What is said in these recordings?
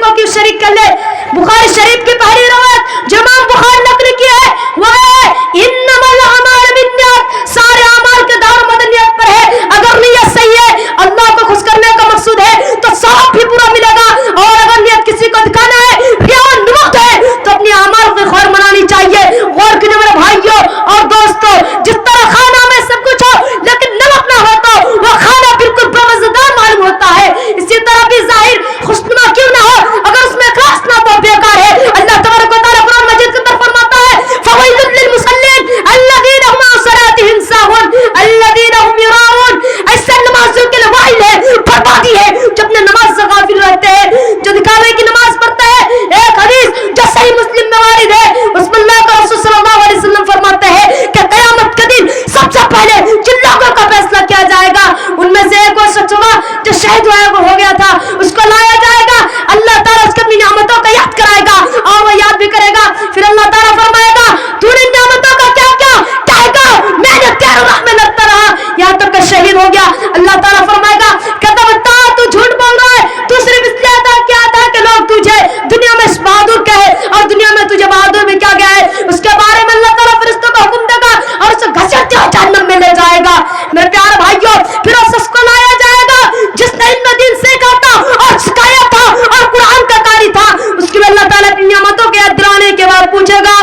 को क्यों शरीक कर ले। बुखारी शरीफ की पहली रवायत जो इमाम बुखारी नकल की है वो है इन्नमल अमाल बिन्नियत, सारे अमाल के दार मदर नियत पर है। अगर नियत सही है, अल्लाह को खुश करने का मकसूद है तो सब भी पूरा मिलेगा, और अगर नियत किसी को दिखाना है, ज्ञान निमक है, तो अपने अमाल की खैर मनानी चाहिए। गौर कीजिए मेरे भाइयों और दोस्तों, जिस तरह खाना में सब कुछ हो लेकिन नमक ना हो तो वह खाना बिल्कुल बेमज़ेदार मालूम होता है। इसी तरह भी जाहिर खुशनुमा क्यों ना हो, अगर उसमें इखलास ना तो बेकार है। अल्लाह तबारक व तआला कुरान मजीद के अंदर फरमाता है फवैलुल लिल मुसल्लीन अल्लज़ीना हुम अन सलातिहिम साहुन अल्लज़ीना हुम युराऊन। ऐसे नमाज़ियों के लिए वाइल है, बर्बादी है जो अपने नमाज से गाफिल रहते हैं, जो दिखावे की नमाज पढ़ते हैं। एक हदीस जो सही मुस्लिम में वारिद है, उसमें अल्लाह का रसूल सल्लल्लाहु अलैहि वसल्लम फरमाते हैं कि क़यामत के दिन सबसे पहले जिन लोगों का फैसला किया जाएगा उनमें से एक वो शख्स होगा जो शहीद हो गया था, उसको लाया जाएगा। अल्लाह ताला उसकी अपनी नियामतों का याद कराएगा और वो याद भी करेगा। फिर अल्लाह ताला फरमाएगा तूने नियामतों का क्या क्या कहेगा, मैंने तेरे राह में लड़ता रहा यहाँ तक कि शहीद हो गया। अल्लाह ताला फरमाएगा कदबता, तू झूठ बोल रहा है, तू सिर्फ इसलिए था क्या था कि लोग तुझे दुनिया में बहादुर कहे और दुनिया में तुझे बहादुर भी क्या गया है। उसके बारे में अल्लाह ताला फरिश्तों का हुक्म देगा और उसे घसीटते हुए जहन्नम में ले जाएगा। मेरे प्यारे भाइयों, फिर उस शख्स को लाया जाएगा जिसने इल्म दीन सीखा था और सिखाया था और कुरान का कारी था। उसके लिए अल्लाह ताला अपनी नियामतों के याद दिलाने के बाद पूछेगा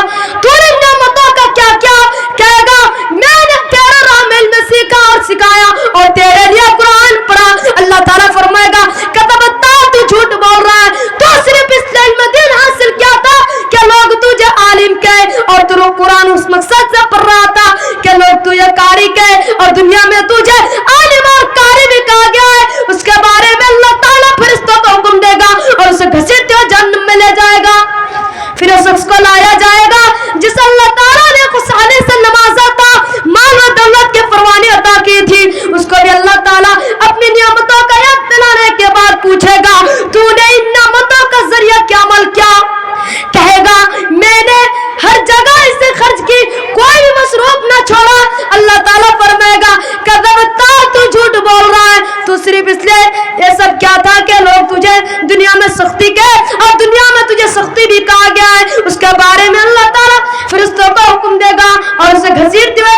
तूने नियामतों का क्या क्या कहेगा, मैंने तेरे राह में इल्म सीखा और सिखाया और तेरे लिए कुरान पढ़ा। अल्लाह ताला फरमाएगा कदबता, तू झूठ बोल रहा है, तू सिर्फ इसलिए इल्म दीन हासिल किया था कि लोग तुझे आलिम कहे और तू कुरान उस मकसद से पढ़ रहा था कि लोग तुझे कारी कहे और दुनिया में तुझे आलिम और कारी भी कहा गया है। उसके बारे में अल्लाह ताला फरिश्तों को हुक्म देगा और उसे घसीटते हुए जहन्नम में ले जाएगा। फिर उस शख्स को लाया जाएगा जिसे अल्लाह ताला ने खुशहाली से नवाजा था, माल और दौलत की फरमानी अता की थी। उसको भी अल्लाह ताला अपनी नियामतों का याद दिलाने के बाद पूछेगा तूने इन नियामतों का जरिया क्या अमल किया। कहेगा मैंने हर जगह इसे खर्च की, कोई भी मसरूफ ना छोड़ा। अल्लाह ताला फरमाएगा कदबता, तू झूठ बोल रहा है, तू सिर्फ इसलिए ये सब क्या था कि लोग तुझे दुनिया में सख्ती के और दुनिया में तुझे सख्ती भी कहा गया है। उसके बारे में अल्लाह ताला फरिश्तों को हुक्म देगा और उसे घसीटते हुए